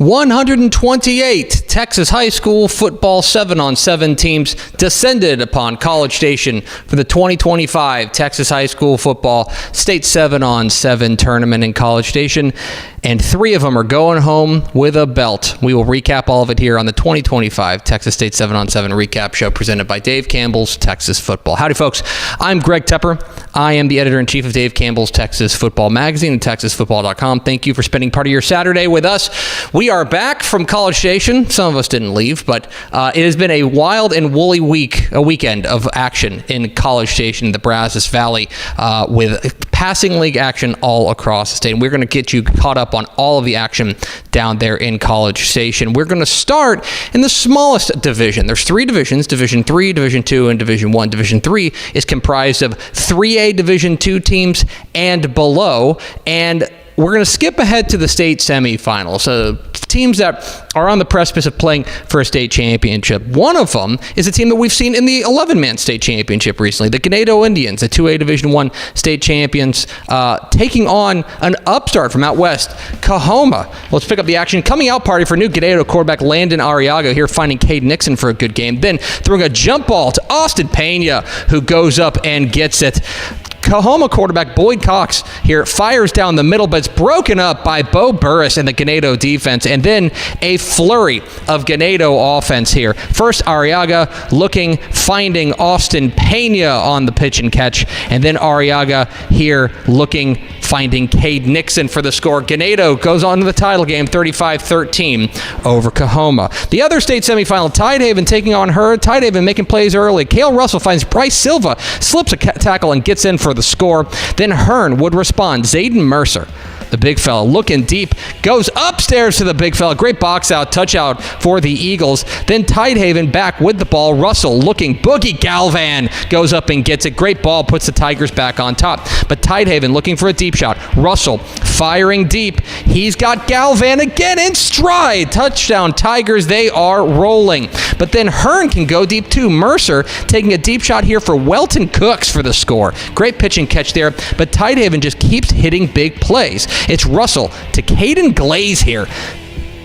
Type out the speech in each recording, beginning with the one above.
128 Texas high school football 7-on-7 teams descended upon College Station for the 2025 Texas high school football state 7-on-7 tournament in College Station, and 3 of them are going home with a belt. We will recap all of it here on the 2025 Texas State 7-on-7 recap show presented by Dave Campbell's Texas Football. Howdy, folks. I'm Greg Tepper. I am the editor-in-chief of Dave Campbell's Texas Football magazine and TexasFootball.com. Thank you for spending part of your Saturday with us. We are back from College Station. Some of us didn't leave, but it has been a wild and woolly weekend of action in College Station, the Brazos Valley, with passing league action all across the state. And we're going to get you caught up on all of the action down there in College Station. We're going to start in the smallest division. There's 3 divisions, Division 3, Division 2, and Division 1. Division 3 is comprised of 3A Division 2 teams and below, and we're going to skip ahead to the state semifinals. So teams that are on the precipice of playing for a state championship. One of them is a team that we've seen in the 11-man state championship recently, the Ganado Indians, the 2A Division 1 state champions, taking on an upstart from out west, Coahoma. Let's pick up the action. Coming out party for new Ganado quarterback Landon Arriaga here, finding Cade Nixon for a good game. Then throwing a jump ball to Austin Pena, who goes up and gets it. Coahoma quarterback Boyd Cox here fires down the middle, but it's broken up by Bo Burris and the Ganado defense, and then a flurry of Ganado offense here. First, Arriaga finding Austin Pena on the pitch and catch, and then Arriaga here finding Cade Nixon for the score. Ganado goes on to the title game, 35-13 over Coahoma. The other state semifinal, Tidehaven taking on her. Tidehaven making plays early. Cale Russell finds Bryce Silva, slips a tackle and gets in for the score. Then Hearn would respond. Zayden Mercer, the big fella, looking deep, goes upstairs to the big fella. Great box out, touch out for the Eagles. Then Tidehaven back with the ball. Russell looking. Boogie Galvan goes up and gets it. Great ball, puts the Tigers back on top. But Tidehaven looking for a deep shot. Russell firing deep. He's got Galvan again in stride. Touchdown Tigers, they are rolling. But then Hearn can go deep too. Mercer taking a deep shot here for Welton Cooks for the score. Great pitch and catch there, but Tidehaven just keeps hitting big plays. It's Russell to Caden Glaze here.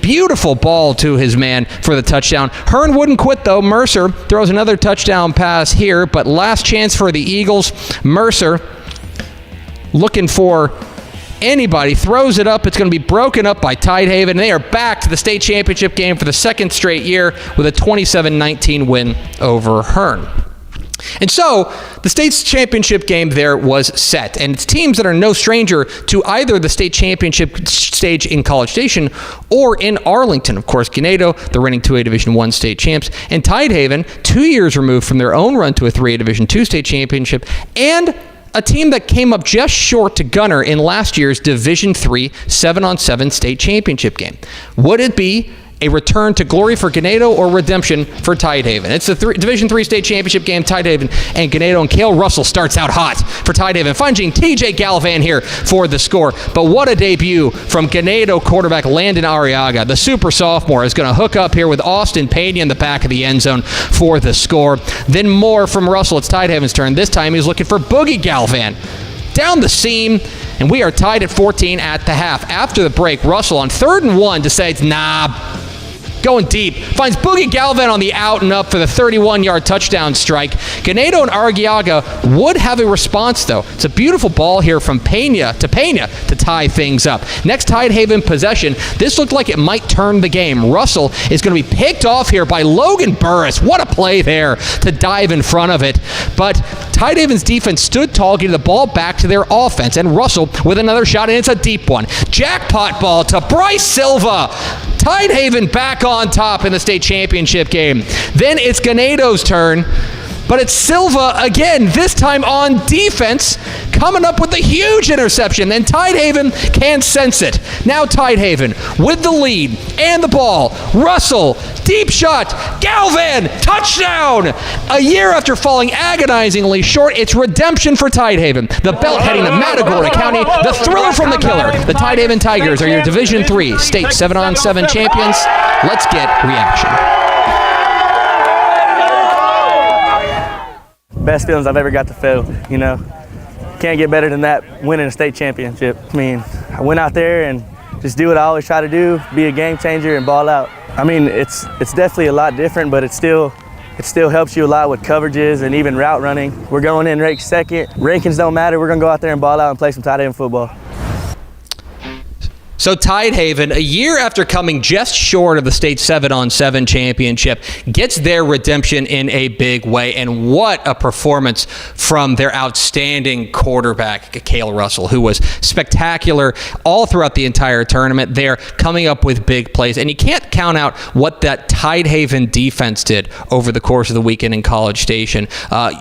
Beautiful ball to his man for the touchdown. Hearn wouldn't quit, though. Mercer throws another touchdown pass here, but last chance for the Eagles. Mercer looking for anybody, throws it up. It's going to be broken up by Tidehaven. They are back to the state championship game for the second straight year with a 27-19 win over Hearn. And so, the state's championship game there was set, and it's teams that are no stranger to either the state championship stage in College Station or in Arlington. Of course, Ganado, the reigning 2A Division 1 state champs, and Tidehaven, 2 years removed from their own run to a 3A Division 2 state championship, and a team that came up just short to Gunner in last year's Division 3 7-on-7 state championship game. Would it be a return to glory for Ganado or redemption for Tidehaven? It's the Division 3 state championship game, Tidehaven and Ganado, and Cale Russell starts out hot for Tidehaven, finding TJ Galvan here for the score. But what a debut from Ganado quarterback Landon Arriaga. The super sophomore is going to hook up here with Austin Pena in the back of the end zone for the score. Then more from Russell. It's Tidehaven's turn. This time he's looking for Boogie Galvan down the seam, and we are tied at 14 at the half. After the break, Russell on 3rd and 1 decides, going deep, finds Boogie Galvan on the out and up for the 31-yard touchdown strike. Ganado and Arriaga would have a response, though. It's a beautiful ball here from Pena to tie things up. Next Tidehaven possession, this looked like it might turn the game. Russell is going to be picked off here by Logan Burris. What a play there to dive in front of it. But Tidehaven's defense stood tall, getting the ball back to their offense, and Russell with another shot, and it's a deep one. Jackpot ball to Bryce Silva. Tidehaven back on top in the state championship game. Then it's Ganado's turn, but it's Silva again, this time on defense, coming up with a huge interception, and Tidehaven can't sense it. Now Tidehaven with the lead and the ball. Russell, deep shot, Galvan, touchdown! A year after falling agonizingly short, it's redemption for Tidehaven. The belt heading to Matagorda County, the thriller from the killer. The Tidehaven Tigers are your Division 3 state 7-on-7 champions. Let's get reaction. Best feelings I've ever got to feel, you know. Can't get better than that, winning a state championship. I mean, I went out there and just do what I always try to do, be a game changer and ball out. I mean, it's definitely a lot different, but it still helps you a lot with coverages and even route running. We're going in ranked second. Rankings don't matter. We're going to go out there and ball out and play some Tidehaven football. So Tidehaven, a year after coming just short of the state 7-on-7 championship, gets their redemption in a big way. And what a performance from their outstanding quarterback, Cale Russell, who was spectacular all throughout the entire tournament. They're coming up with big plays. And you can't count out what that Tidehaven defense did over the course of the weekend in College Station.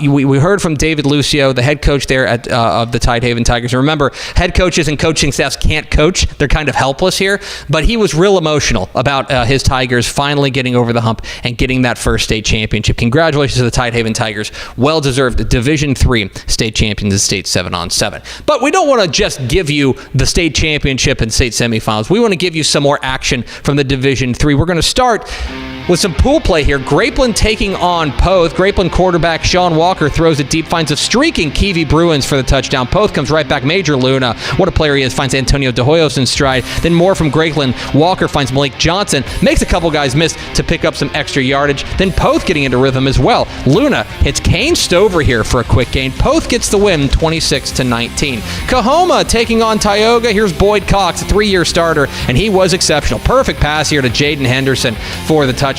We heard from David Lucio, the head coach there of the Tidehaven Tigers. And remember, head coaches and coaching staffs can't coach. They're kind of helpless here, but he was real emotional about his Tigers finally getting over the hump and getting that first state championship. Congratulations to the Tidehaven Tigers. Well-deserved Division III state champions in state 7-on-7. But we don't want to just give you the state championship and state semifinals. We want to give you some more action from the Division III. We're going to start with some pool play here. Grapeland taking on Poth. Grapeland quarterback Sean Walker throws it deep, finds a streaking Kiwi Bruins for the touchdown. Poth comes right back. Major Luna, what a player he is, finds Antonio De Hoyos in stride. Then more from Grapeland. Walker finds Malik Johnson, makes a couple guys miss to pick up some extra yardage. Then Poth getting into rhythm as well. Luna hits Kane Stover here for a quick gain. Poth gets the win, 26-19. Coahoma taking on Tioga. Here's Boyd Cox, a 3-year starter, and he was exceptional. Perfect pass here to Jaden Henderson for the touchdown.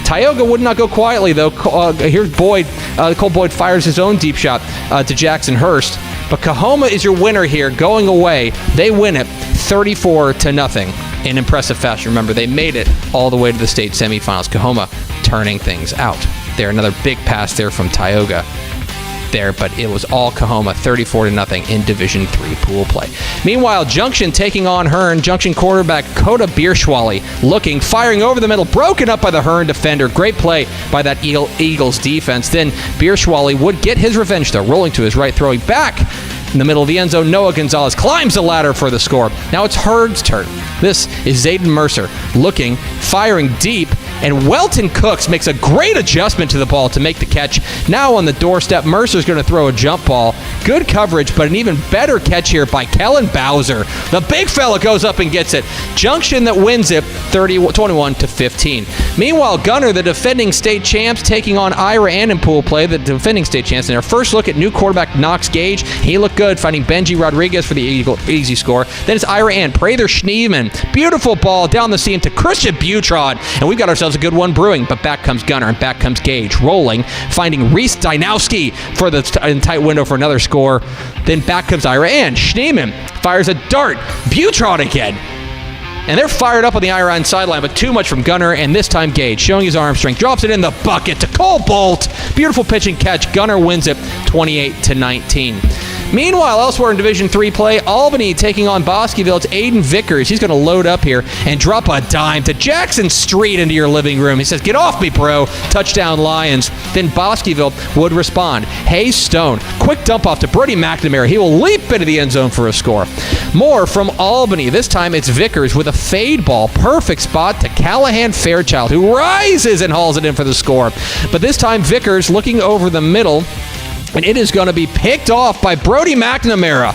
Tioga would not go quietly, though. Here's Boyd. Cole Boyd fires his own deep shot to Jackson Hurst. But Coahoma is your winner here, going away. They win it 34-0 in impressive fashion. Remember, they made it all the way to the state semifinals. Coahoma turning things out there. Another big pass there from Tioga there, but it was all Coahoma, 34-0 in Division III pool play. Meanwhile, Junction taking on Hearn. Junction quarterback Coda Bierschwally firing over the middle, broken up by the Hearn defender. Great play by that Eagles defense. Then Bierschwally would get his revenge, though, rolling to his right, throwing back in the middle of the end zone. Noah Gonzalez climbs the ladder for the score. Now it's Hearn's turn. This is Zayden Mercer firing deep, and Welton Cooks makes a great adjustment to the ball to make the catch. Now on the doorstep, Mercer's going to throw a jump ball. Good coverage, but an even better catch here by Kellen Bowser. The big fella goes up and gets it. Junction that wins it 21-15. Meanwhile, Gunner, the defending state champs, taking on Ira Ann in pool play, the defending state champs. In their first look at new quarterback Knox Gage, he looked good, finding Benji Rodriguez for the easy score. Then it's Ira Ann, Prather Schneeman. Beautiful ball down the seam to Christian Butrod, and we've got ourselves a good one brewing. But back comes Gunner, and back comes Gage, rolling, finding Reese Dynowski for the tight window for another score. Then back comes Ira Ann. Schneeman fires a dart. Butrod again. And they're fired up on the Ira Ann sideline, but too much from Gunner, and this time Gage, showing his arm strength, drops it in the bucket to Cole Bolt. Beautiful pitch and catch. Gunner wins it 28-19. Meanwhile, elsewhere in Division III play, Albany taking on Bosqueville. It's Aiden Vickers. He's going to load up here and drop a dime to Jackson Street into your living room. He says, "Get off me, bro." Touchdown Lions. Then Bosqueville would respond. Hayes Stone, quick dump off to Brody McNamara. He will leap into the end zone for a score. More from Albany. This time it's Vickers with a fade ball. Perfect spot to Callahan Fairchild, who rises and hauls it in for the score. But this time Vickers looking over the middle, and it is going to be picked off by Brody McNamara.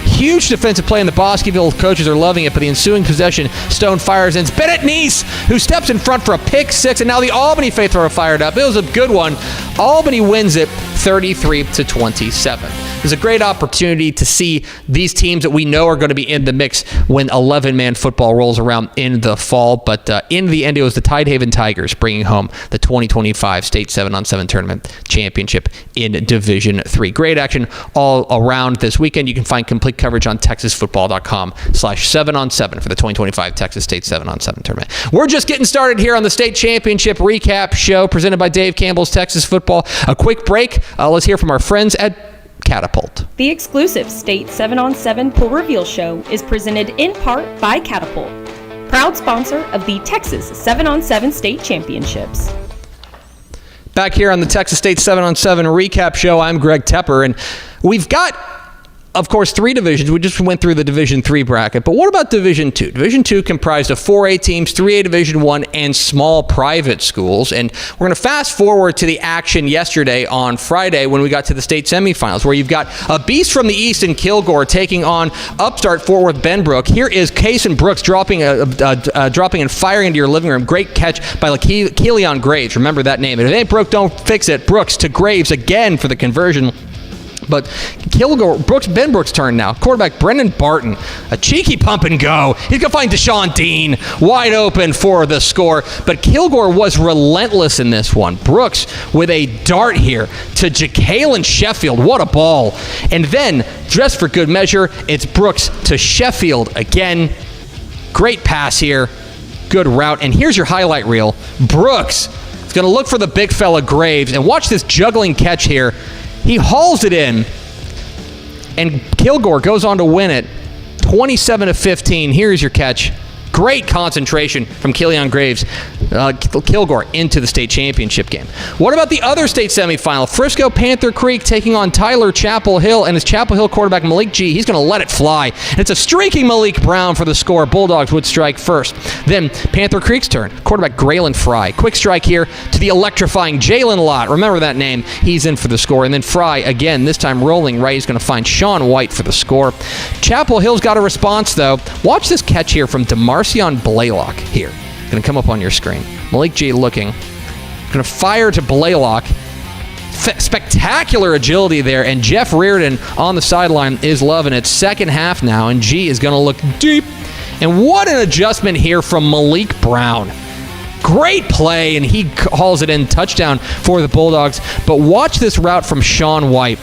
Huge defensive play, and the Bosqueville coaches are loving it, but the ensuing possession, Stone fires in. It's Bennett Neese, who steps in front for a pick six, and now the Albany faithful are fired up. It was a good one. Albany wins it 33-27. It's a great opportunity to see these teams that we know are going to be in the mix when 11-man football rolls around in the fall. But in the end, it was the Tidehaven Tigers bringing home the 2025 State 7-on-7 Tournament Championship in Division III. Great action all around this weekend. You can find complete coverage on texasfootball.com/7-on-7 for the 2025 Texas State 7-on-7 Tournament. We're just getting started here on the State Championship Recap Show presented by Dave Campbell's Texas Football. A quick break. Let's hear from our friends at Catapult. The exclusive State 7-on-7 Pool Reveal Show is presented in part by Catapult, proud sponsor of the Texas 7-on-7 State Championships. Back here on the Texas State 7-on-7 Recap Show, I'm Greg Tepper, and we've got of course, 3 divisions. We just went through the Division III bracket. But what about Division II? Division II comprised of 4A teams, 3A Division I, and small private schools. And we're going to fast forward to the action yesterday on Friday when we got to the state semifinals, where you've got a beast from the East in Kilgore taking on upstart Fort Worth Benbrook. Here is Kason Brooks dropping and firing into your living room. Great catch by Keelan Graves. Remember that name. If it ain't broke, don't fix it. Brooks to Graves again for the conversion. But Benbrook's turn now. Quarterback Brendan Barton, a cheeky pump and go. He's going to find Deshaun Dean wide open for the score. But Kilgore was relentless in this one. Brooks with a dart here to Jacalen Sheffield. What a ball. And then, just for good measure, it's Brooks to Sheffield again. Great pass here. Good route. And here's your highlight reel. Brooks is going to look for the big fella Graves. And watch this juggling catch here. He hauls it in, and Kilgore goes on to win it 27-15. Here's your catch. Great concentration from Keelan Graves. Kilgore into the state championship game. What about the other state semifinal? Frisco Panther Creek taking on Tyler Chapel Hill, and his Chapel Hill quarterback Malik G. He's going to let it fly. And it's a streaking Malik Brown for the score. Bulldogs would strike first. Then Panther Creek's turn. Quarterback Graylin Fry. Quick strike here to the electrifying Jalen Lott. Remember that name. He's in for the score. And then Fry again, this time rolling right. He's going to find Sean White for the score. Chapel Hill's got a response though. Watch this catch here from Demarcion Blaylock here. Going to come up on your screen. Malik G looking. Going to fire to Blaylock. Spectacular agility there, and Jeff Reardon on the sideline is loving it. Second half now, and G is going to look deep. And what an adjustment here from Malik Brown. Great play, and he hauls it in. Touchdown for the Bulldogs. But watch this route from Sean White.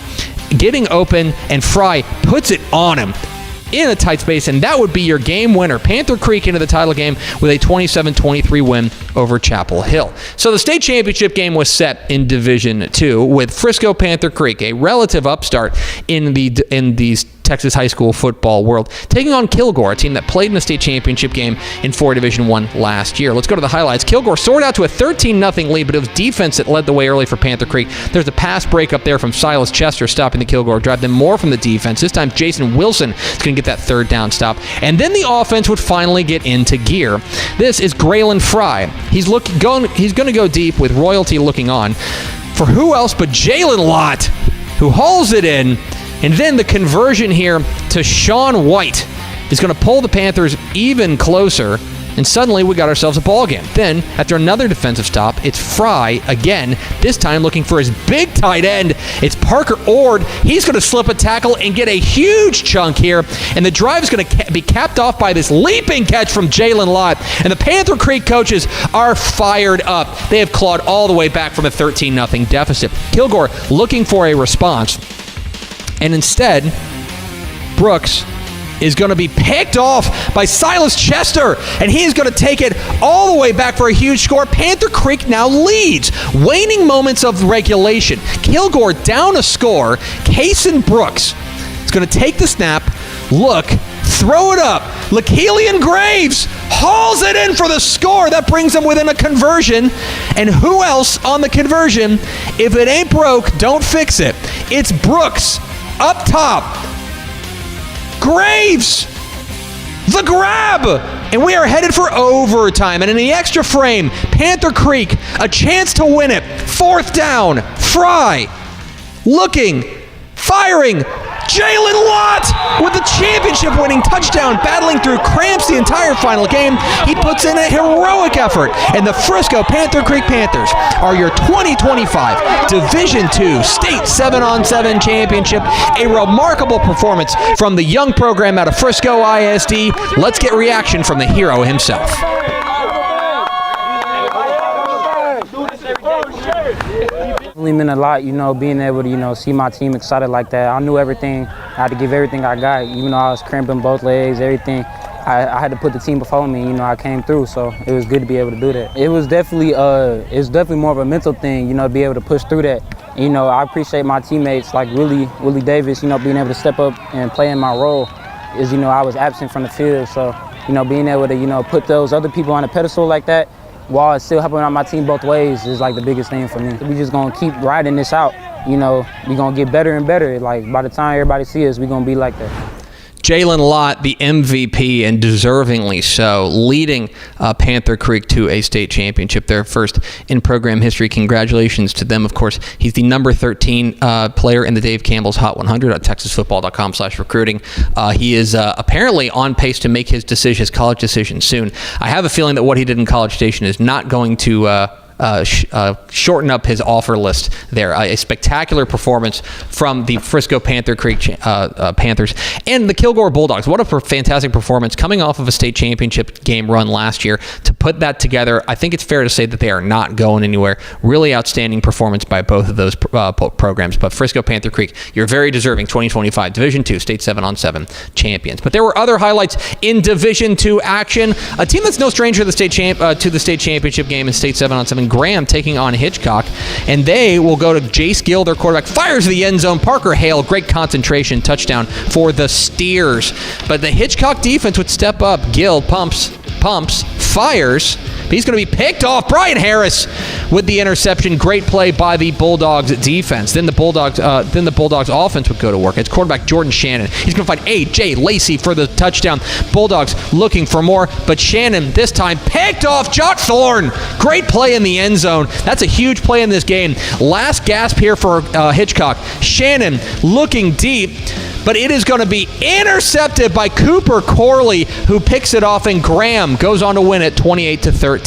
Getting open, and Fry puts it on him in a tight space, and that would be your game winner. Panther Creek into the title game with a 27-23 win over Chapel Hill. So the state championship game was set in Division II with Frisco Panther Creek, a relative upstart in these Texas high school football world, taking on Kilgore, a team that played in the state championship game in 4 Division I last year. Let's go to the highlights. Kilgore soared out to a 13-0 lead, but it was defense that led the way early for Panther Creek. There's a pass break up there from Silas Chester stopping the Kilgore drive. Then more from the defense. This time Jason Wilson is going to get that third down stop. And then the offense would finally get into gear. This is Graylin Fry. He's going to go deep with Royalty looking on. For who else but Jalen Lott, who hauls it in. And then the conversion here to Sean White is going to pull the Panthers even closer. And suddenly we got ourselves a ball game. Then, after another defensive stop, it's Fry again, this time looking for his big tight end. It's Parker Ord. He's going to slip a tackle and get a huge chunk here. And the drive is going to be capped off by this leaping catch from Jalen Lott. And the Panther Creek coaches are fired up. They have clawed all the way back from a 13-0 deficit. Kilgore looking for a response. And instead, Brooks is going to be picked off by Silas Chester, and he's going to take it all the way back for a huge score. Panther Creek now leads. Waning moments of regulation. Kilgore down a score. Kason Brooks is going to take the snap, look, throw it up. Lakeelian Graves hauls it in for the score. That brings them within a conversion. And who else on the conversion? If it ain't broke, don't fix it. It's Brooks up top. Graves, the grab, and we are headed for overtime. And in the extra frame, Panther Creek, a chance to win it. Fourth down, Fry, looking, firing. Jalen Lott with the championship-winning touchdown, battling through cramps the entire final game. He puts in a heroic effort, and the Frisco Panther Creek Panthers are your 2025 Division II State 7-on-7 Championship. A remarkable performance from the young program out of Frisco ISD. Let's get reaction from the hero himself. It really meant a lot, being able to, see my team excited like that. I knew everything. I had to give everything I got. Even though I was cramping both legs, everything, I had to put the team before me. I came through, so it was good to be able to do that. It was definitely more of a mental thing, to be able to push through that. I appreciate my teammates like Willie Davis, being able to step up and play in my role. I was absent from the field, so being able to put those other people on a pedestal like that, while it's still helping out my team both ways is like the biggest thing for me. We just gonna keep riding this out you know, we're going to get better and better. Like, by the time everybody sees us, we're going to be like that. Jalen Lott, the MVP, and deservingly so, leading Panther Creek to a state championship, their first in program history. Congratulations to them, of course. He's the number 13 player in the Dave Campbell's Hot 100 at texasfootball.com/recruiting. He is apparently on pace to make his college decision soon. I have a feeling that what he did in College Station is not going to shorten up his offer list there. A spectacular performance from the Frisco Panther Creek Panthers and the Kilgore Bulldogs. What a fantastic performance coming off of a state championship game run last year. To put that together, I think it's fair to say that they are not going anywhere. Really outstanding performance by both of those programs. But Frisco Panther Creek, you're very deserving 2025 Division II State 7-on-7 champions. But there were other highlights in Division II action. A team that's no stranger to the state championship game in State 7-on-7. Graham taking on Hitchcock, and they will go to Jace Gill, their quarterback, fires the end zone. Parker Hale, great concentration, touchdown for the Steers. But the Hitchcock defense would step up. Gill pumps, fires. He's going to be picked off. Brian Harris with the interception. Great play by the Bulldogs defense. Then the Bulldogs offense would go to work. It's quarterback Jordan Shannon. He's going to find A.J. Lacey for the touchdown. Bulldogs looking for more, but Shannon this time picked off Jock Thorne. Great play in the end zone. That's a huge play in this game. Last gasp here for Hitchcock. Shannon looking deep, but it is going to be intercepted by Cooper Corley, who picks it off, and Graham goes on to win it 28-13.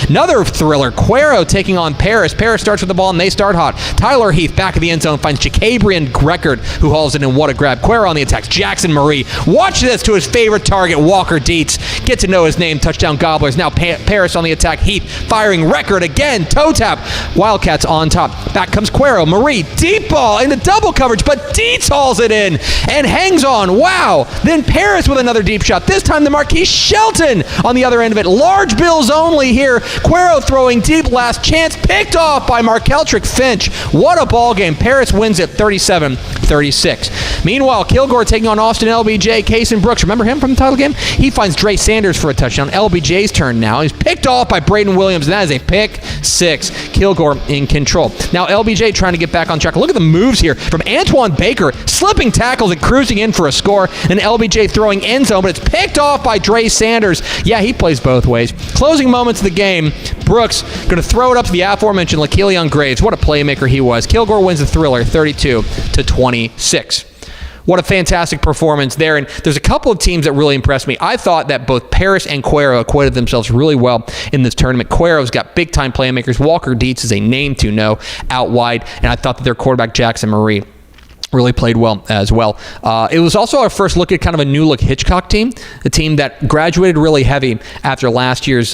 Another thriller, Cuero taking on Paris. Paris starts with the ball, and they start hot. Tyler Heath back of the end zone finds Jacabrian Greckard, who hauls it in. What a grab. Cuero on the attacks. Jackson Marie. Watch this to his favorite target, Walker Dietz. Get to know his name. Touchdown Gobblers. Now Paris on the attack. Heath firing Record again. Toe tap. Wildcats on top. Back comes Cuero. Marie. Deep ball into double coverage, but Dietz hauls it in and hangs on. Wow. Then Paris with another deep shot. This time the Marquise Shelton on the other end of it. Large bills only here. Cuero throwing deep, last chance, picked off by Markeltrick Finch. What a ball game. Paris wins it 37-36. Meanwhile, Kilgore taking on Austin LBJ. Kason Brooks, remember him from the title game? He finds Dre Sanders for a touchdown. LBJ's turn now. He's picked off by Braden Williams, and that is a pick six. Kilgore in control. Now LBJ trying to get back on track. Look at the moves here from Antoine Baker, slipping tackles and cruising in for a score. And LBJ throwing end zone, but it's picked off by Dre Sanders. Yeah, he plays both ways. Closing moments of the game, Brooks going to throw it up to the aforementioned LaKelion Graves. What a playmaker he was. Kilgore wins the thriller 32-26. What a fantastic performance there. And there's a couple of teams that really impressed me. I thought that both Paris and Cuero acquitted themselves really well in this tournament. Cuero's got big-time playmakers. Walker Dietz is a name to know out wide. And I thought that their quarterback, Jackson Marie, really played well as well. It was also our first look at kind of a new-look Hitchcock team, a team that graduated really heavy after last year's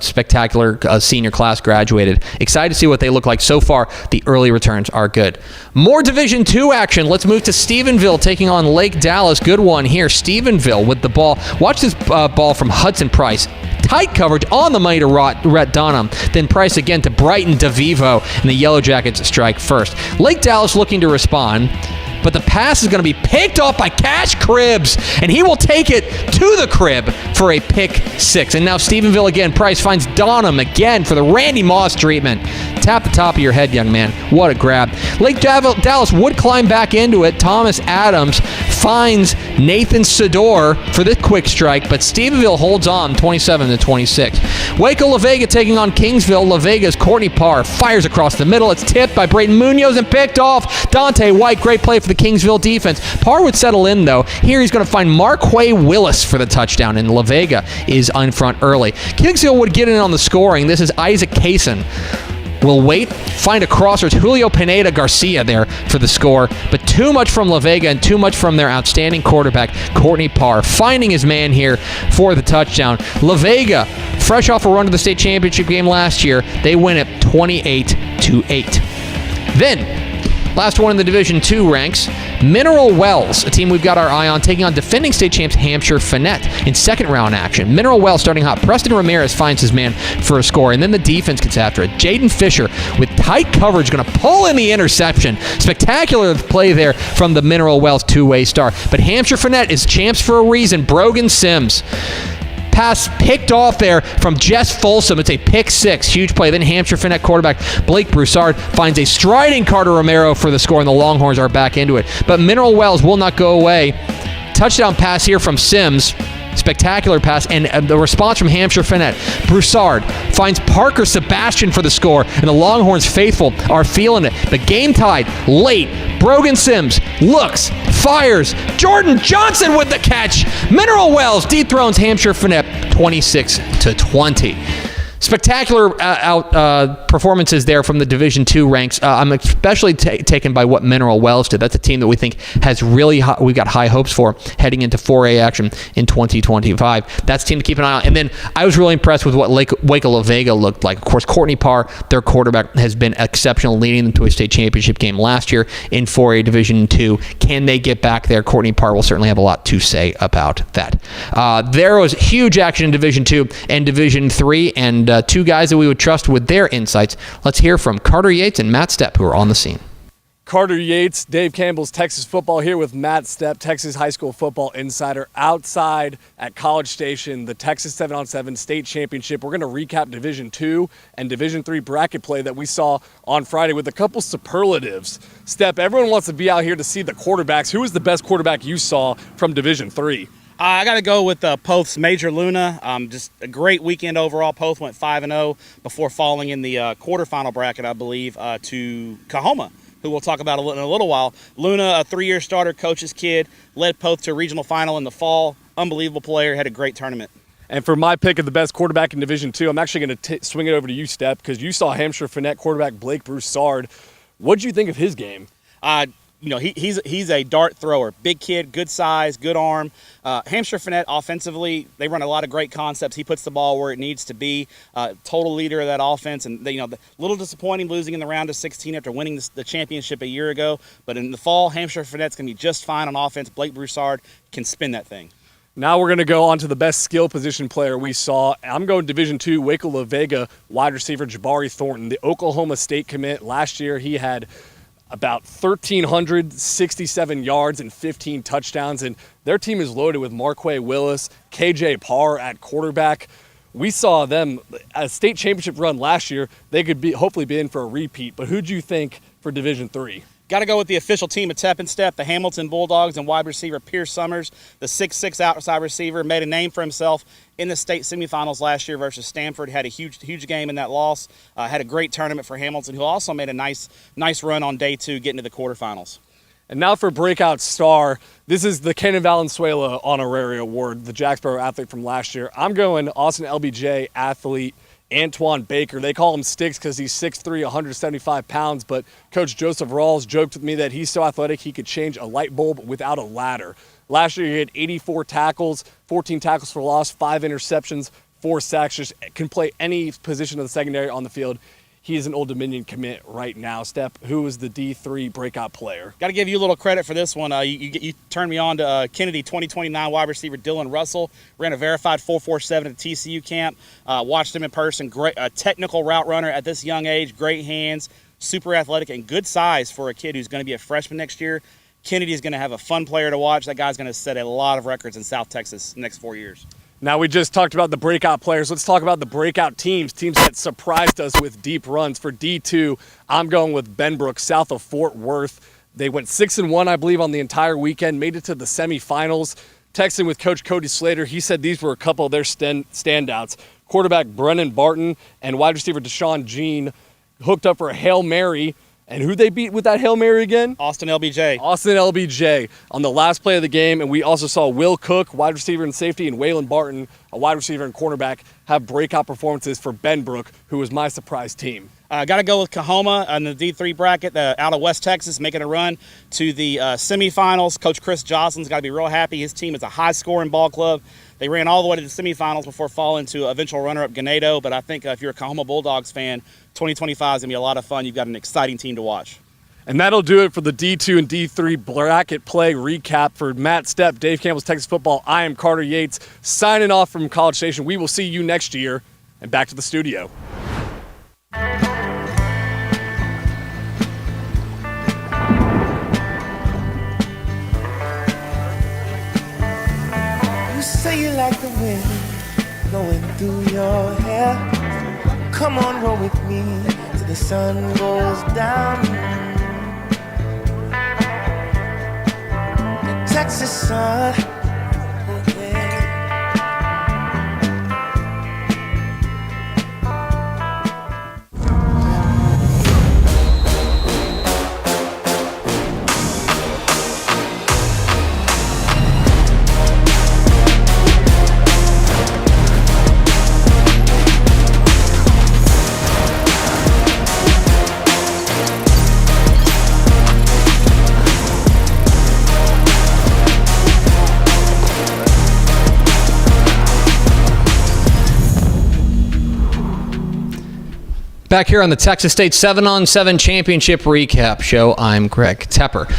spectacular senior class graduated. Excited to see what they look like. So far, the early returns are good. More Division II action. Let's move to Stephenville taking on Lake Dallas. Good one here. Stephenville with the ball. Watch this ball from Hudson Price. Tight coverage on the money to Rhett Dunham. Then Price again to Brighton DeVivo, and the Yellow Jackets strike first. Lake Dallas looking to respond, but the pass is going to be picked off by Cash Cribbs, and he will take it to the crib for a pick six. And now Stephenville again. Price finds Donham again for the Randy Moss treatment. Tap the top of your head, young man. What a grab. Lake Dallas would climb back into it. Thomas Adams finds Nathan Sador for the quick strike, but Stephenville holds on 27-26. Waco La Vega taking on Kingsville. La Vega's Courtney Parr fires across the middle. It's tipped by Brayden Munoz and picked off. Dante White, great play for the Kingsville defense. Parr would settle in, though. Here he's going to find Marquay Willis for the touchdown, and La Vega is in front early. Kingsville would get in on the scoring. This is Isaac Kaysen. Will wait, find a crosser. It's Julio Pineda Garcia there for the score, but too much from La Vega and too much from their outstanding quarterback, Courtney Parr, finding his man here for the touchdown. La Vega, fresh off a run to the state championship game last year, they win it 28-8. Then, last one in the Division II ranks, Mineral Wells, a team we've got our eye on, taking on defending state champs Hampshire Finette in second round action. Mineral Wells starting hot. Preston Ramirez finds his man for a score, and then the defense gets after it. Jaden Fisher with tight coverage going to pull in the interception. Spectacular play there from the Mineral Wells two-way star. But Hampshire Finette is champs for a reason. Brogan Sims Pass picked off there from Jess Folsom. It's a pick six. Huge play. Then Hampshire Finnett quarterback Blake Broussard finds a striding Carter Romero for the score, and the Longhorns are back into it. But Mineral Wells will not go away. Touchdown pass here from Sims. Spectacular pass, and the response from Hampshire Finnett. Broussard finds Parker Sebastian for the score, and the Longhorns faithful are feeling it. But game tied late. Brogan Sims looks, fires. Jordan Johnson with the catch. Mineral Wells dethrones Hampshire Finnett 26-20. Spectacular performances there from the Division II ranks. I'm especially taken by what Mineral Wells did. That's a team that we think has really we've got high hopes for heading into 4A action in 2025. That's a team to keep an eye on. And then I was really impressed with what Waco La Vega looked like. Of course, Courtney Parr, their quarterback, has been exceptional, leading them to a state championship game last year in 4A Division II. Can they get back there? Courtney Parr will certainly have a lot to say about that. There was huge action in Division II and Division III, and two guys that we would trust with their insights. Let's hear from Carter Yates and Matt Stepp, who are on the scene. Carter Yates, Dave Campbell's Texas Football here with Matt Stepp, Texas High School Football Insider, outside at College Station, the Texas 7-on-7 State Championship. We're going to recap Division II and Division III bracket play that we saw on Friday with a couple superlatives. Stepp, everyone wants to be out here to see the quarterbacks. Who was the best quarterback you saw from Division III? I got to go with Poth's Major Luna. Just a great weekend overall. Poth went 5-0 before falling in the quarterfinal bracket, I believe, to Kahoma, who we'll talk about in a little while. Luna, a 3-year starter, coach's kid, led Poth to a regional final in the fall. Unbelievable player, had a great tournament. And for my pick of the best quarterback in Division II, I'm actually going to swing it over to you, Stepp, because you saw Hampshire Finnett quarterback Blake Broussard. What did you think of his game? He's a dart thrower. Big kid, good size, good arm. Hampshire Finnett offensively, they run a lot of great concepts. He puts the ball where it needs to be. Total leader of that offense. And a little disappointing losing in the round of 16 after winning the championship a year ago. But in the fall, Hampshire Finnett's going to be just fine on offense. Blake Broussard can spin that thing. Now we're going to go on to the best skill position player we saw. I'm going Division II, Waco La Vega, wide receiver Jabari Thornton, the Oklahoma State commit. Last year he had about 1,367 yards and 15 touchdowns, and their team is loaded with Marquay Willis, KJ Parr at quarterback. We saw them a state championship run last year. They could hopefully be in for a repeat, but who do you think for Division III? Got to go with the official team at Tep and Step, the Hamilton Bulldogs, and wide receiver Pierce Summers, the 6'6" outside receiver, made a name for himself in the state semifinals last year versus Stanford. Had a huge game in that loss. Had a great tournament for Hamilton, who also made a nice run on day 2, getting to the quarterfinals. And now for breakout star, this is the Kenan Valenzuela Honorary Award, the Jacksboro athlete from last year. I'm going Austin LBJ athlete Antoine Baker. They call him Sticks because he's 6'3", 175 pounds, but Coach Joseph Rawls joked with me that he's so athletic he could change a light bulb without a ladder. Last year he had 84 tackles, 14 tackles for loss, 5 interceptions, 4 sacks, just can play any position of the secondary on the field. He is an Old Dominion commit right now. Stepp, who is the D3 breakout player? Got to give you a little credit for this one. You turned me on to Kennedy 2029 wide receiver Dylan Russell. Ran a verified 4.47 at the TCU camp. Watched him in person. Great, technical route runner at this young age. Great hands, super athletic, and good size for a kid who's going to be a freshman next year. Kennedy is going to have a fun player to watch. That guy's going to set a lot of records in South Texas next 4 years. Now we just talked about the breakout players. Let's talk about the breakout teams that surprised us with deep runs. For D2, I'm going with Benbrook, south of Fort Worth. They went 6-1, I believe, on the entire weekend, made it to the semifinals. Texting with Coach Cody Slater, he said these were a couple of their standouts. Quarterback Brennan Barton and wide receiver Deshaun Jean hooked up for a Hail Mary. And who they beat with that Hail Mary again? Austin LBJ. Austin LBJ on the last play of the game. And we also saw Will Cook, wide receiver and safety, and Waylon Barton, a wide receiver and cornerback, have breakout performances for Benbrook, who was my surprise team. Got to go with Kahoma in the D3 bracket out of West Texas, making a run to the semifinals. Coach Chris Jocelyn's got to be real happy. His team is a high-scoring ball club. They ran all the way to the semifinals before falling to eventual runner-up Ganado. But I think if you're a Kahoma Bulldogs fan, 2025 is going to be a lot of fun. You've got an exciting team to watch. And that'll do it for the D2 and D3 bracket play recap. For Matt Stepp, Dave Campbell's Texas Football, I am Carter Yates, signing off from College Station. We will see you next year, and back to the studio. You say you like the wind flowing through your hair. Come on, roll with me till the sun goes down. The Texas sun. Back here on the Texas State 7-on-7 Championship Recap Show, I'm Greg Tepper.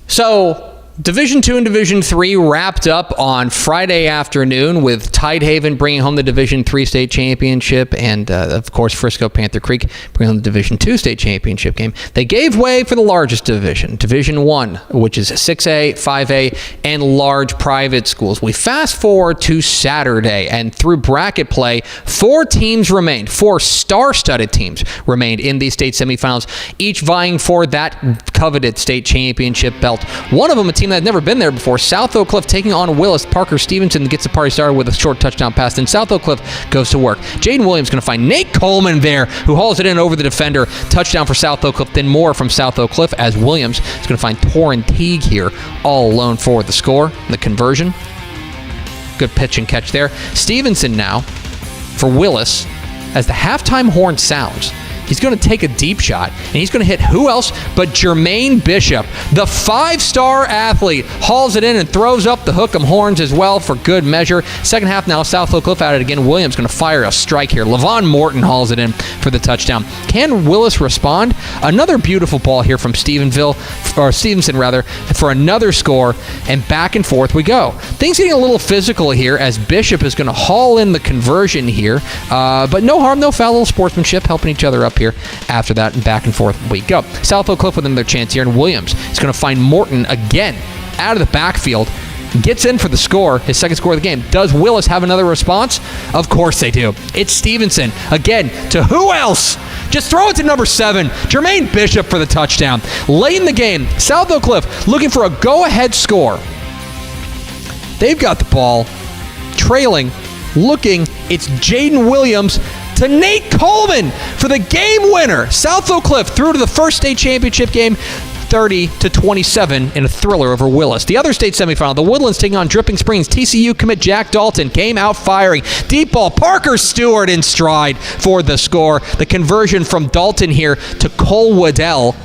So, Division II and Division III wrapped up on Friday afternoon with Tidehaven bringing home the Division III state championship and, of course, Frisco Panther Creek bringing home the Division II state championship game. They gave way for the largest division, Division I, which is 6A, 5A, and large private schools. We fast forward to Saturday, and through bracket play, 4 teams remained, 4 star-studded teams remained in the state semifinals, each vying for that coveted state championship belt. One of them, a team that had never been there before, South Oak Cliff taking on Willis. Parker Stevenson gets the party started with a short touchdown pass. Then South Oak Cliff goes to work. Jaden Williams going to find Nate Coleman there, who hauls it in over the defender. Touchdown for South Oak Cliff. Then more from South Oak Cliff as Williams is going to find Torrin Teague here all alone for the score, the conversion. Good pitch and catch there. Stevenson now for Willis as the halftime horn sounds. He's going to take a deep shot, and he's going to hit who else but Jermaine Bishop. The 5-star athlete hauls it in and throws up the hook'em horns as well for good measure. Second half now, South Oak Cliff at it again. Williams going to fire a strike here. Levon Morton hauls it in for the touchdown. Can Willis respond? Another beautiful ball here from Stevenson for another score, and back and forth we go. Things getting a little physical here as Bishop is going to haul in the conversion here, but no harm, no foul, little sportsmanship, helping each other up here after that, and back and forth we go. South Oak Cliff with another chance here, and Williams is going to find Morton again out of the backfield. Gets in for the score, his second score of the game. Does Willis have another response? Of course they do. It's Stevenson again to who else? Just throw it to number 7, Jermaine Bishop for the touchdown. Late in the game, South Oak Cliff looking for a go-ahead score. They've got the ball, trailing, looking. It's Jaden Williams to Nate Coleman for the game winner. South Oak Cliff through to the first state championship game, 30-27 in a thriller over Willis. The other state semifinal, the Woodlands taking on Dripping Springs. TCU commit Jack Dalton came out firing. Deep ball, Parker Stewart in stride for the score. The conversion from Dalton here to Cole Waddell.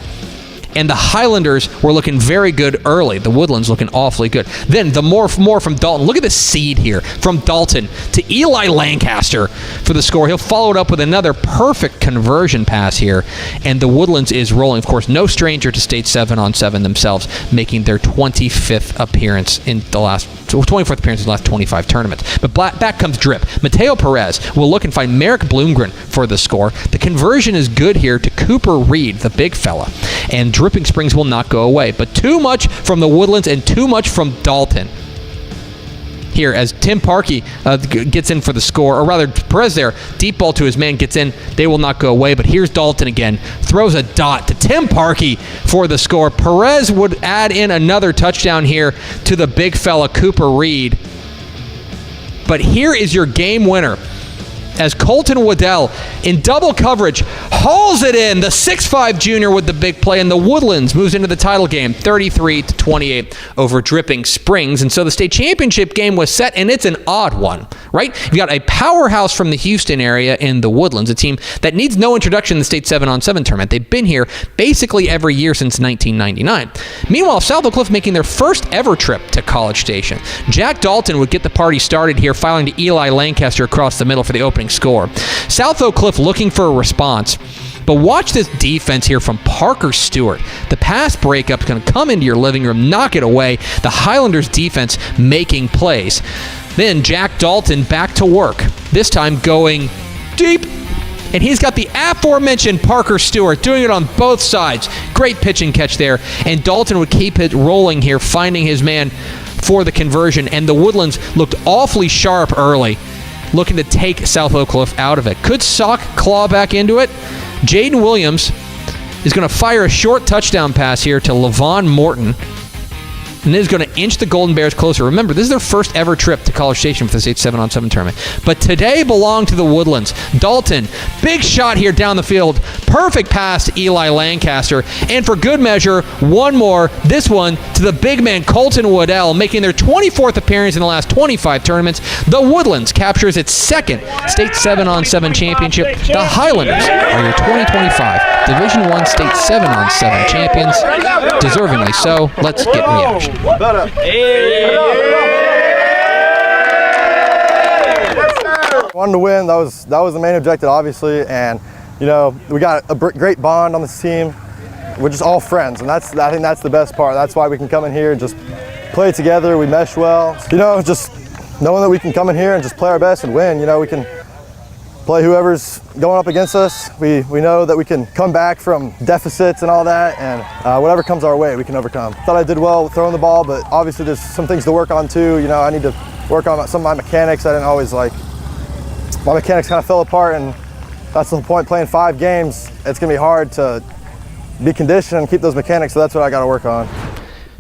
And the Highlanders were looking very good early. The Woodlands looking awfully good. Then the more from Dalton. Look at the seed here from Dalton to Eli Lancaster for the score. He'll follow it up with another perfect conversion pass here. And the Woodlands is rolling. Of course, no stranger to state 7-on-7 themselves, making their 25th appearance in the last 24th appearance in the last 25 tournaments. But back comes Drip. Mateo Perez will look and find Merrick Bloomgren for the score. The conversion is good here to Cooper Reed, the big fella. And Dripping Springs will not go away. But too much from the Woodlands and too much from Dalton. Here as Tim Parkey gets in for the score, or rather Perez there, deep ball to his man, gets in. They will not go away, but here's Dalton again. Throws a dot to Tim Parkey for the score. Perez would add in another touchdown here to the big fella Cooper Reed. But here is your game winner as Colton Waddell in double coverage hauls it in. The 6'5 junior with the big play, and the Woodlands moves into the title game 33-28 over Dripping Springs. And so the state championship game was set, and it's an odd one, right? You've got a powerhouse from the Houston area in the Woodlands, a team that needs no introduction in the state 7-on-7 tournament. They've been here basically every year since 1999. Meanwhile, South Oak Cliff making their first ever trip to College Station. Jack Dalton would get the party started here, filing to Eli Lancaster across the middle for the opening score. South Oak Cliff looking for a response. But watch this defense here from Parker Stewart. The pass breakup is going to come into your living room, knock it away. The Highlanders defense making plays. Then Jack Dalton back to work, this time going deep. And he's got the aforementioned Parker Stewart doing it on both sides. Great pitch and catch there. And Dalton would keep it rolling here, finding his man for the conversion. And the Woodlands looked awfully sharp early. looking to take South Oak Cliff out of it. Could Sauk claw back into it? Jaden Williams is going to fire a short touchdown pass here to Levon Morton, and is going to inch the Golden Bears closer. Remember, this is their first ever trip to College Station for the state 7-on-7 tournament. But today belonged to the Woodlands. Dalton, big shot here down the field. Perfect pass to Eli Lancaster. And for good measure, one more. This one to the big man Colton Waddell, making their 24th appearance in the last 25 tournaments. The Woodlands captures its second state 7-on-7 championship. The Highlanders are your 2025 Division I state 7-on-7 champions. Deservingly so. Let's get reaction. Wanted to win. That was the main objective, obviously, and we got a great bond on this team. We're just all friends, and I think that's the best part. That's why we can come in here and just play together. We mesh well. Just knowing that we can come in here and just play our best and win. We can play whoever's going up against us. We know that we can come back from deficits and all that, and whatever comes our way, we can overcome. Thought I did well throwing the ball, but obviously there's some things to work on too. I need to work on some of my mechanics. I didn't always my mechanics kind of fell apart, and that's the whole point. Playing 5 games, it's gonna be hard to be conditioned and keep those mechanics, so that's what I gotta work on.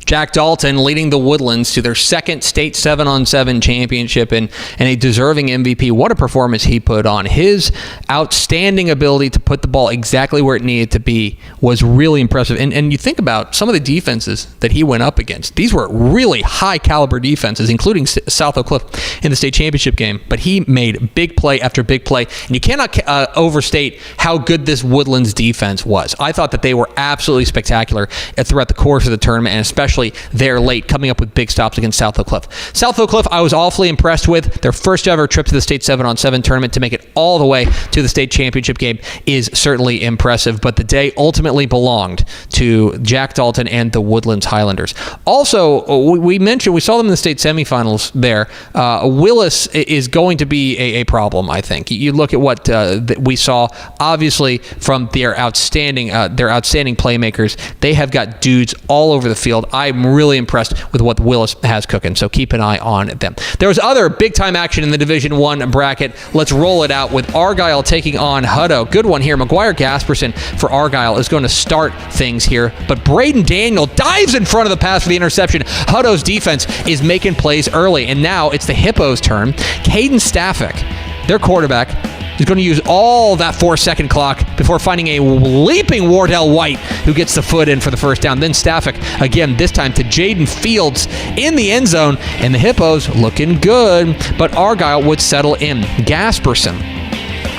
Jack Dalton leading the Woodlands to their second state 7-on-7 championship and a deserving MVP. What a performance he put on. His outstanding ability to put the ball exactly where it needed to be was really impressive. And you think about some of the defenses that he went up against. These were really high caliber defenses, including South Oak Cliff in the state championship game. But he made big play after big play. And you cannot overstate how good this Woodlands defense was. I thought that they were absolutely spectacular throughout the course of the tournament, and especially there late, coming up with big stops against South Oak Cliff. South Oak Cliff, I was awfully impressed with. Their first ever trip to the state 7-on-7 tournament to make it all the way to the state championship game is certainly impressive, but the day ultimately belonged to Jack Dalton and the Woodlands Highlanders. Also, we saw them in the state semifinals there. Willis is going to be a problem, I think. You look at what we saw, obviously, from their outstanding playmakers. They have got dudes all over the field. I'm really impressed with what Willis has cooking, so keep an eye on them. There was other big-time action in the Division I bracket. Let's roll it out with Argyle taking on Hutto. Good one here. McGuire Gasperson for Argyle is going to start things here, but Braden Daniel dives in front of the pass for the interception. Hutto's defense is making plays early, and now it's the Hippos' turn. Caden Staffick, their quarterback, is going to use all that 4-second clock before finding a leaping Wardell White who gets the foot in for the first down. Then Staffick, again, this time to Jaden Fields in the end zone, and the Hippos looking good, but Argyle would settle in. Gasperson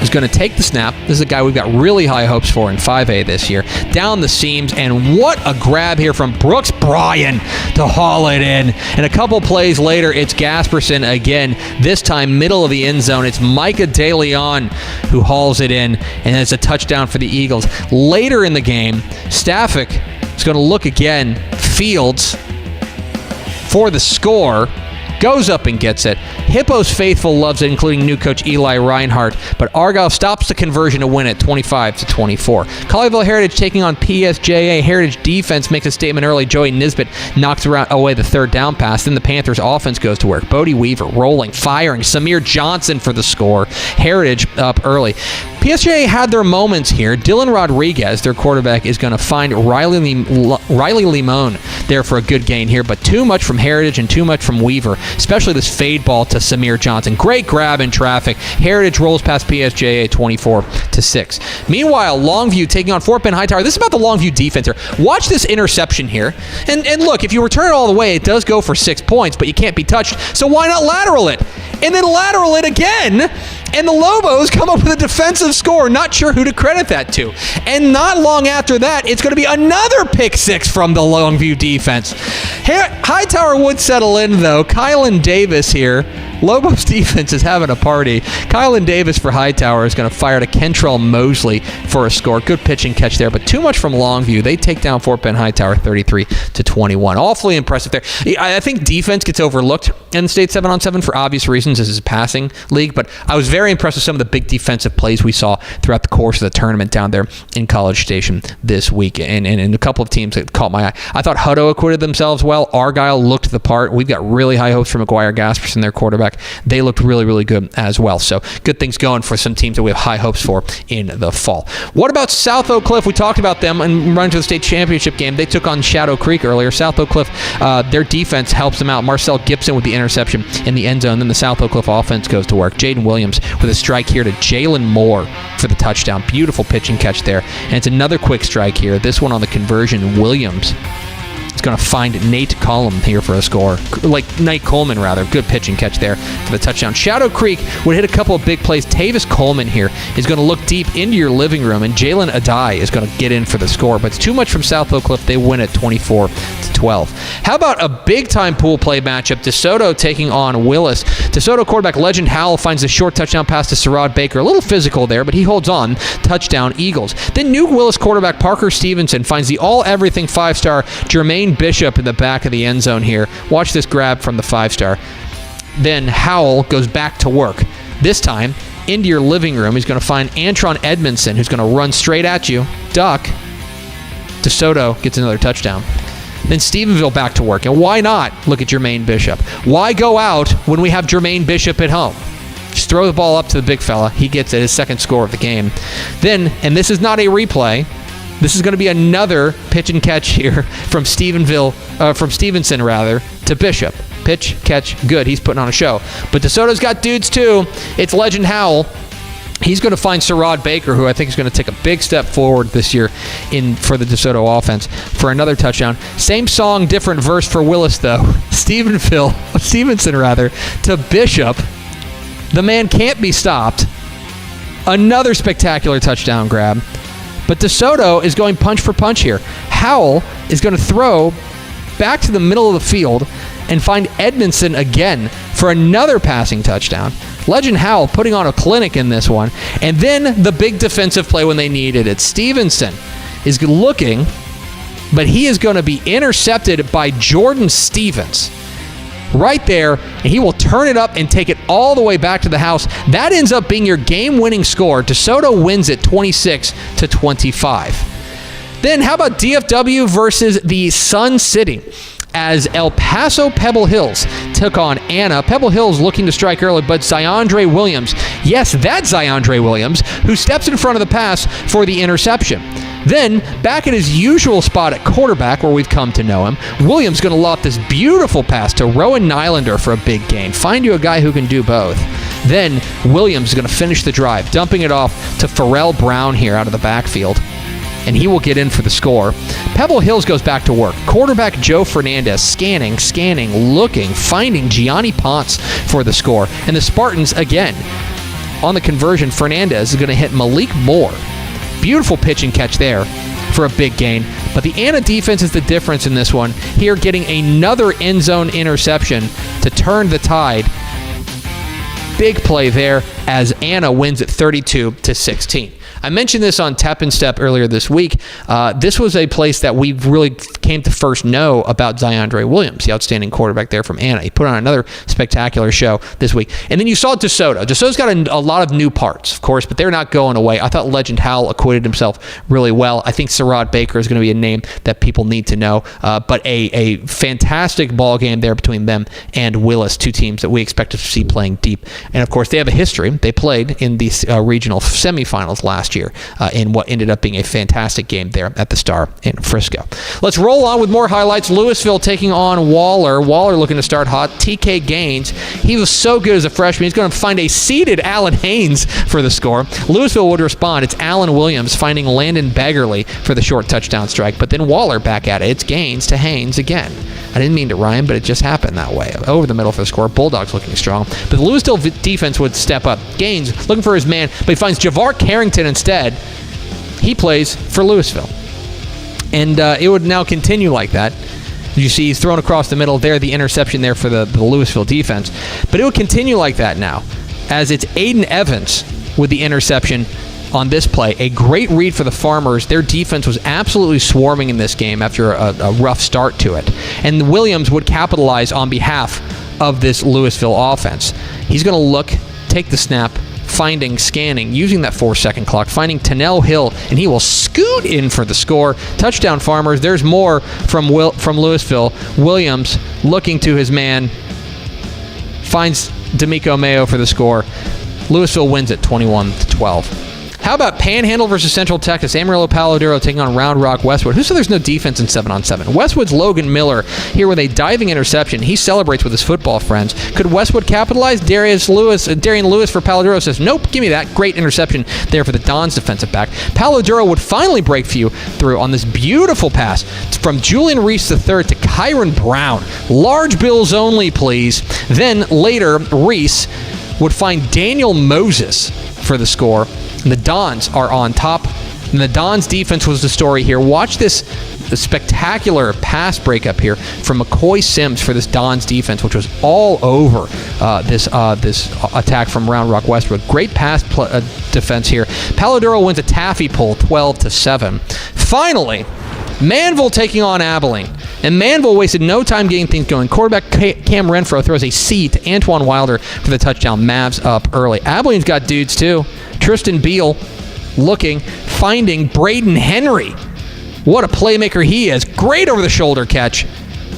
is going to take the snap. This is a guy we've got really high hopes for in 5A this year. Down the seams, and what a grab here from Brooks Bryan to haul it in. And a couple plays later, it's Gasperson again, this time middle of the end zone. It's Micah DeLeon who hauls it in, and it's a touchdown for the Eagles. Later in the game, Staffick is going to look again. Fields for the score. Goes up and gets it. Hippos faithful loves it, including new coach Eli Reinhardt, but Argyle stops the conversion to win it 25-24. Colleyville Heritage taking on PSJA. Heritage defense makes a statement early. Joey Nisbet knocks away the third down pass. Then the Panthers offense goes to work. Bodie Weaver rolling, firing. Samir Johnson for the score. Heritage up early. PSJA had their moments here. Dylan Rodriguez, their quarterback, is going to find Riley Limon there for a good gain here, but too much from Heritage and too much from Weaver, especially this fade ball to Samir Johnson. Great grab in traffic. Heritage rolls past PSJA 24-6. Meanwhile, Longview taking on Fort Bend Hightower. This is about the Longview defense here. Watch this interception here. And look, if you return it all the way, it does go for 6 points, but you can't be touched, so why not lateral it? And then lateral it again, and the Lobos come up with a defensive score. Not sure who to credit that to. And not long after that, it's going to be another pick six from the Longview defense. Hightower would settle in, though. Kylan Davis here. Lobos defense is having a party. Kylan Davis for Hightower is going to fire to Kentrell Mosley for a score. Good pitch and catch there, but too much from Longview. They take down Fort Bend Hightower 33-21. Awfully impressive there. I think defense gets overlooked in the state 7-on-7 for obvious reasons. This is a passing league, but I was very impressed with some of the big defensive plays we saw throughout the course of the tournament down there in College Station this week, and a couple of teams that caught my eye. I thought Hutto acquitted themselves well. Argyle looked the part. We've got really high hopes for McGuire Gasperson, their quarterback. They looked really, really good as well. So good things going for some teams that we have high hopes for in the fall. What about South Oak Cliff? We talked about them and run to the state championship game. They took on Shadow Creek earlier. South Oak Cliff, their defense helps them out. Marcel Gibson with the interception in the end zone. Then the South Oak Cliff offense goes to work. Jaden Williams with a strike here to Jalen Moore for the touchdown. Beautiful pitch and catch there. And it's another quick strike here. This one on the conversion. Williams is going to find Nate Coleman here for a score. Nate Coleman, rather. Good pitch and catch there for the touchdown. Shadow Creek would hit a couple of big plays. Tavis Coleman here is going to look deep into your living room, and Jalen Adai is going to get in for the score. But it's too much from South Oak Cliff. They win at 24-12. How about a big-time pool play matchup? DeSoto taking on Willis. DeSoto quarterback Legend Howell finds a short touchdown pass to Sherrod Baker. A little physical there, but he holds on. Touchdown, Eagles. Then new Willis quarterback Parker Stevenson finds the all-everything 5-star Jermaine Bishop in the back of the end zone here. Watch this grab from the 5-star. Then Howell goes back to work. This time, into your living room, he's going to find Antron Edmondson, who's going to run straight at you. Duck. DeSoto gets another touchdown. Then Stephenville back to work. And why not look at Jermaine Bishop? Why go out when we have Jermaine Bishop at home? Just throw the ball up to the big fella. He gets it, his second score of the game. Then, and this is not a replay, this is going to be another pitch and catch here from Stevenson to Bishop. Pitch, catch, good. He's putting on a show. But DeSoto's got dudes too. It's Legend Howell. He's going to find Sherrod Baker, who I think is going to take a big step forward this year for the DeSoto offense for another touchdown. Same song, different verse for Willis, though. Stevenson, to Bishop. The man can't be stopped. Another spectacular touchdown grab. But DeSoto is going punch for punch here. Howell is going to throw back to the middle of the field and find Edmondson again for another passing touchdown. Legend Howell putting on a clinic in this one. And then the big defensive play when they needed it. Stevenson is looking, but he is going to be intercepted by Jordan Stevens. Right there, and he will turn it up and take it all the way back to the house. That ends up being your game-winning score. DeSoto wins it 26-25. Then how about DFW versus the Sun City? As El Paso Pebble Hills took on Anna. Pebble Hills looking to strike early, but Ziondre Williams, yes, that's Ziondre Williams, who steps in front of the pass for the interception. Then, back at his usual spot at quarterback, where we've come to know him, Williams going to loft this beautiful pass to Rowan Nylander for a big gain. Find you a guy who can do both. Then, Williams is going to finish the drive, dumping it off to Pharrell Brown here out of the backfield. And he will get in for the score. Pebble Hills goes back to work. Quarterback Joe Fernandez scanning, looking, finding Gianni Ponce for the score. And the Spartans, again, on the conversion, Fernandez is going to hit Malik Moore. Beautiful pitch and catch there for a big gain. But the Anna defense is the difference in this one. Here getting another end zone interception to turn the tide. Big play there as Anna wins at 32-16. I mentioned this on Tap and Step earlier this week. This was a place that we really came to first know about Ziondre Williams, the outstanding quarterback there from Anna. He put on another spectacular show this week. And then you saw DeSoto. DeSoto's got a lot of new parts, of course, but they're not going away. I thought Legend Howell acquitted himself really well. I think Sherrod Baker is going to be a name that people need to know. But a fantastic ball game there between them and Willis, two teams that we expect to see playing deep. And, of course, they have a history. They played in the regional semifinals last year in what ended up being a fantastic game there at the Star in Frisco. Let's roll on with more highlights. Louisville taking on Waller. Waller looking to start hot. TK Gaines, he was so good as a freshman. He's going to find a seated Allen Haynes for the score. Louisville would respond. It's Allen Williams finding Landon Beggarly for the short touchdown strike. But then Waller back at it. It's Gaines to Haynes again. I didn't mean to rhyme, but it just happened that way. Over the middle for the score. Bulldogs looking strong. But the Louisville defense would step up. Gaines looking for his man, but he finds Javar Carrington instead. He plays for Louisville. And it would now continue like that. You see he's thrown across the middle there, the interception there for the Louisville defense. But it would continue like that now, as it's Aiden Evans with the interception on this play. A great read for the Farmers. Their defense was absolutely swarming in this game after a rough start to it. And Williams would capitalize on behalf of this Louisville offense. He's going to look, take the snap, scanning, using that 4-second clock, finding Tennell Hill, and he will scoot in for the score. Touchdown, Farmers. There's more from Louisville. Williams looking to his man, finds D'Amico Mayo for the score. Louisville wins it 21-12. How about Panhandle versus Central Texas? Amarillo Paladuro taking on Round Rock Westwood. Who said there's no defense in 7-on-7? Westwood's Logan Miller here with a diving interception. He celebrates with his football friends. Could Westwood capitalize? Darian Lewis for Paladuro says, nope, give me that. Great interception there for the Dons defensive back. Paladuro would finally break through on this beautiful pass from Julian Reese III to Kyron Brown. Large bills only, please. Then later, Reese would find Daniel Moses for the score. And the Dons are on top. And the Dons defense was the story here. Watch this spectacular pass breakup here from McCoy Sims for this Dons defense, which was all over this attack from Round Rock Westwood. Great pass defense here. Paladuro wins a taffy pull 12-7. Finally, Manville taking on Abilene. And Manville wasted no time getting things going. Quarterback Cam Renfro throws a C to Antoine Wilder for the touchdown. Mavs up early. Abilene's got dudes too. Tristan Beal looking, finding Braden Henry. What a playmaker he is. Great over-the-shoulder catch.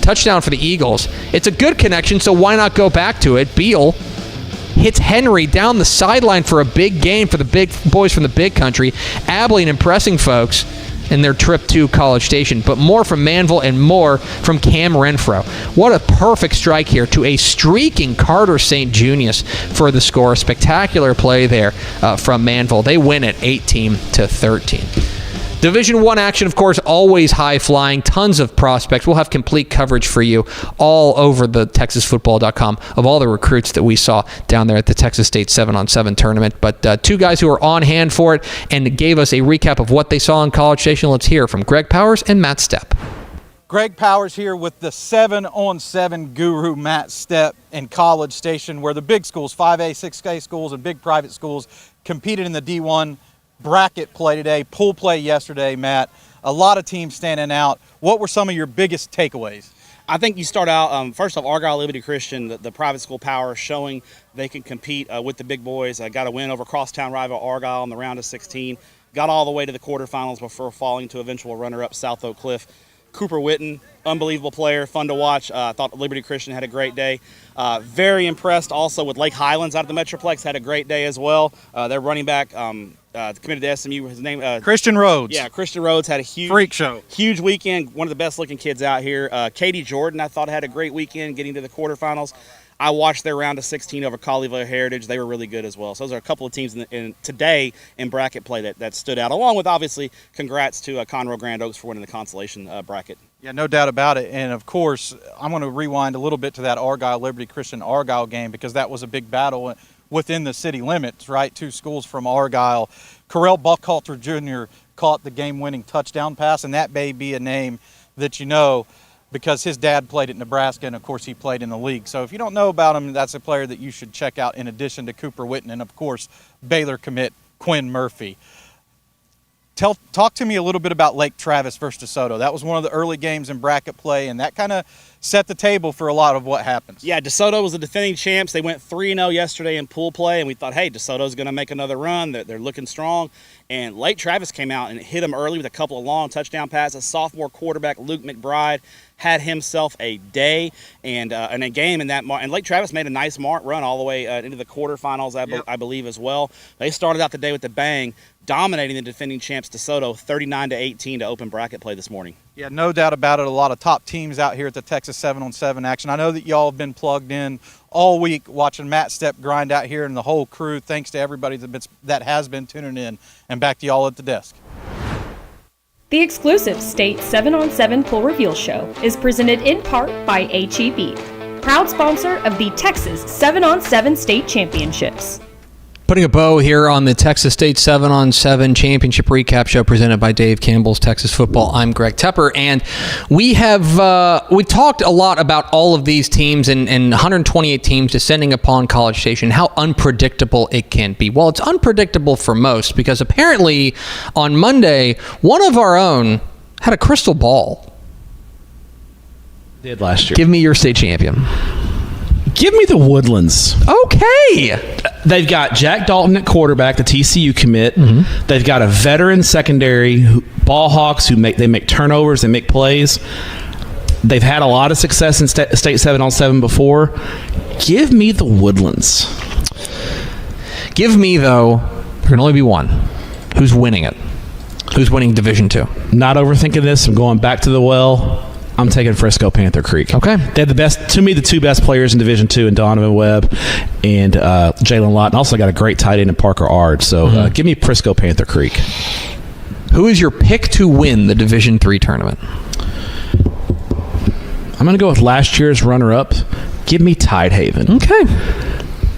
Touchdown for the Eagles. It's a good connection, so why not go back to it? Beal hits Henry down the sideline for a big gain for the big boys from the big country. Abilene impressing folks in their trip to College Station, but more from Manville and more from Cam Renfro. What a perfect strike here to a streaking Carter St. Junius for the score. A spectacular play there from Manville. They win it 18-13. Division I action, of course, always high-flying. Tons of prospects. We'll have complete coverage for you all over the TexasFootball.com of all the recruits that we saw down there at the Texas State 7-on-7 tournament. But two guys who are on hand for it and gave us a recap of what they saw in College Station. Let's hear from Greg Powers and Matt Stepp. Greg Powers here with the 7-on-7 guru Matt Stepp in College Station, where the big schools, 5A, 6A schools, and big private schools competed in the D1 bracket play today, pool play yesterday, Matt. A lot of teams standing out. What were some of your biggest takeaways? I think you start out, first off, Argyle Liberty Christian, the private school power, showing they can compete with the big boys. Got a win over crosstown rival Argyle in the round of 16. Got all the way to the quarterfinals before falling to eventual runner-up South Oak Cliff. Cooper Witten, unbelievable player, fun to watch. I thought Liberty Christian had a great day. Very impressed also with Lake Highlands out of the Metroplex, had a great day as well. Their running back committed to SMU, his name Christian Rhodes. Yeah, Christian Rhodes had a huge freak show. Huge weekend, one of the best looking kids out here. Katie Jordan, I thought, had a great weekend getting to the quarterfinals. I watched their round of 16 over Colleyville Heritage. They were really good as well. So those are a couple of teams today in bracket play that stood out, along with, obviously, congrats to Conroe Grand Oaks for winning the consolation bracket. Yeah, no doubt about it. And, of course, I'm going to rewind a little bit to that Argyle Liberty Christian Argyle game, because that was a big battle within the city limits, right? Two schools from Argyle. Correll Buckhalter Jr. caught the game-winning touchdown pass, and that may be a name that you know, because his dad played at Nebraska, and, of course, he played in the league. So if you don't know about him, that's a player that you should check out in addition to Cooper Witten and, of course, Baylor commit Quinn Murphy. Talk to me a little bit about Lake Travis versus DeSoto. That was one of the early games in bracket play, and that kind of set the table for a lot of what happens. Yeah, DeSoto was the defending champs. They went 3-0 yesterday in pool play, and we thought, hey, DeSoto's going to make another run. They're looking strong. And Lake Travis came out and hit them early with a couple of long touchdown passes. Sophomore quarterback Luke McBride had himself a day and a game in that. And Lake Travis made a nice run all the way into the quarterfinals, I believe, as well. They started out the day with a bang, dominating the defending champs DeSoto 39-18 to open bracket play this morning. Yeah, no doubt about it. A lot of top teams out here at the Texas 7-on-7 action. I know that y'all have been plugged in all week watching Matt Stepp grind out here and the whole crew. Thanks to everybody that has been tuning in. And back to y'all at the desk. The exclusive State 7-on-7 Pool Reveal Show is presented in part by HEB, proud sponsor of the Texas 7-on-7 State Championships. Putting a bow here on the Texas State 7-on-7 Championship Recap Show presented by Dave Campbell's Texas Football. I'm Greg Tepper, and we talked a lot about all of these teams and 128 teams descending upon College Station, how unpredictable it can be. Well, it's unpredictable for most, because apparently on Monday, one of our own had a crystal ball. Did last year. Give me your state champion. Give me the Woodlands. Okay. They've got Jack Dalton at quarterback, the TCU commit. They've got a veteran secondary, ball hawks who make turnovers, they make plays. They've had a lot of success in state 7-on-7 before. Give me the Woodlands. Give me, though, there can only be one. Who's winning it? Who's winning Division II? Not overthinking this. I'm going back to the well. I'm taking Frisco Panther Creek. Okay. They have the two best players in Division II in Donovan Webb and Jalen Lott. And also got a great tight end in Parker Ard. So give me Frisco Panther Creek. Who is your pick to win the Division III tournament? I'm going to go with last year's runner-up. Give me Tidehaven. Okay.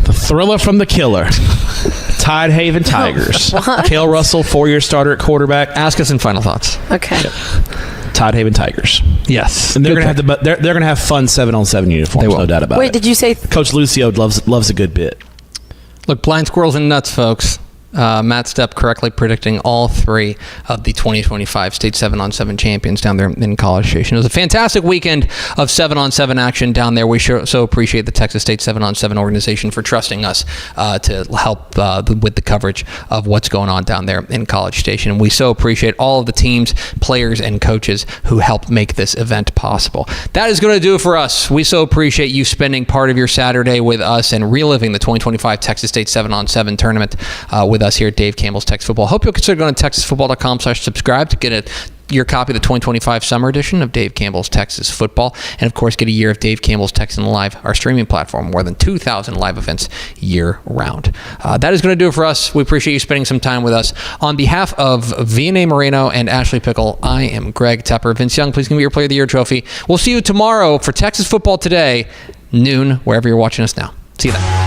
The thriller from the killer. Tidehaven Tigers. Cale Russell, 4-year starter at quarterback. Ask us in final thoughts. Okay. Tidehaven Tigers. Yes. And they're going to have they're going to have fun 7-on-7 uniforms, no doubt about it. Wait, did you say Coach Lucio loves a good bit. Look, blind squirrels and nuts, folks. Matt Stepp correctly predicting all 3 of the 2025 State 7-on-7 champions down there in College Station. It was a fantastic weekend of 7-on-7 action down there. We so appreciate the Texas State 7-on-7 organization for trusting us to help with the coverage of what's going on down there in College Station. And we so appreciate all of the teams, players, and coaches who helped make this event possible. That is going to do it for us. We so appreciate you spending part of your Saturday with us and reliving the 2025 Texas State 7-on-7 tournament with us here at Dave Campbell's Texas Football. Hope you'll consider going to texasfootball.com/subscribe to get your copy of the 2025 summer edition of Dave Campbell's Texas Football, and of course get a year of Dave Campbell's Texan Live, our streaming platform, more than 2,000 live events year round. That is going to do it for us. We appreciate you spending some time with us. On behalf of Vianney Moreno and Ashley Pickle, I am Greg Tepper. Vince Young, please give me your Player of the Year trophy. We'll see you tomorrow for Texas Football Today, noon, wherever you're watching us now. See you then.